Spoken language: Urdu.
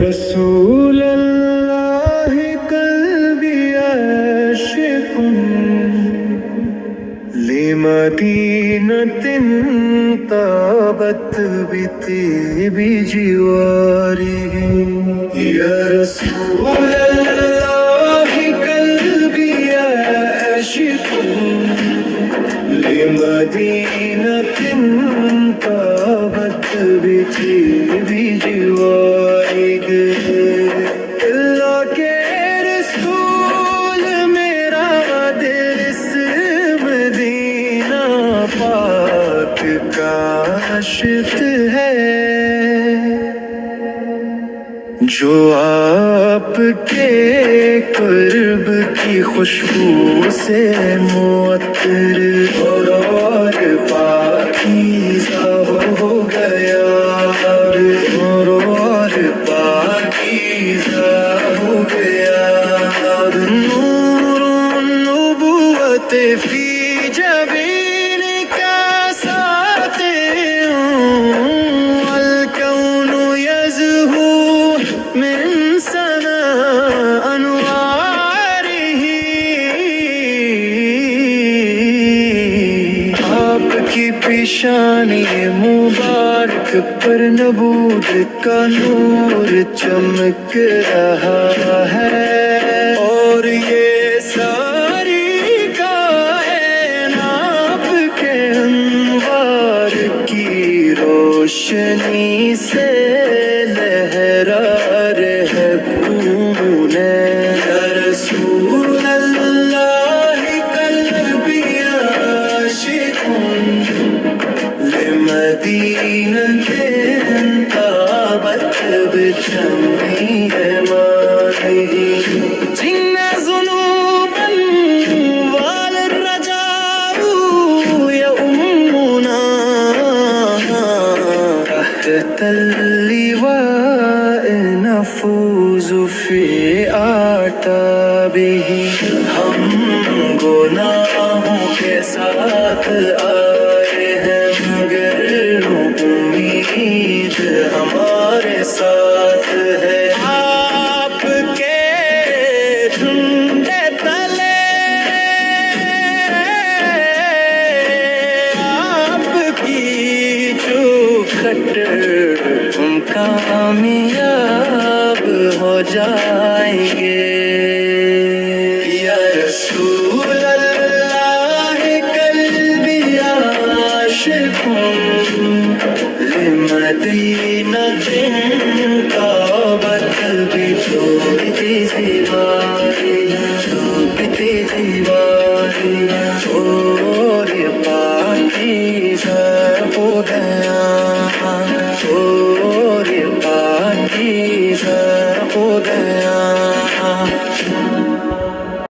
رسول اللہ قلبی عاشق لمدینۃ طابت بطیب جوارہ یا رسول اللہ قلبی عاشق لمدینۃ طابت بطیب جوارہ اللہ کے رسول میرا دل اس مدینہ پاک کا عاشق ہے، جو آپ کے قرب کی خوشبو سے معطر اور پاکیزہ ہو گیا، اور پاکیزہ ہو گیا، نور النبوت فی جبین کا ساتھ الکون یزہو من سنا انوارہ، آپ کی پیشانی مبارک پر نبوت کا نور چمک رہا ہے، اور یہ ساری کائنات کے انوار کی روشنی سے لہرا رہے خون یا رسول اللہ قلبی عاشق لمدینۃ طابت بجمیع مارہ، جنّا ذنوبا والرجاء یؤمنا تحت اللواء نفوز فی اعتابہ، ہم گناہوں کے ساتھ آئے ہیں مگر امید ہمارے ساتھ ہے، آپ کے ڈھونڈے تلے آپ کی چوکھٹ ہم کامیاب ہو جائیں گے، یا رسول اللہ قلبی عاشق لمدینۃ طابت بطیب جوارہ، اور پاکیزہ ہو گیا، اور پاکیزہ ہو گیا۔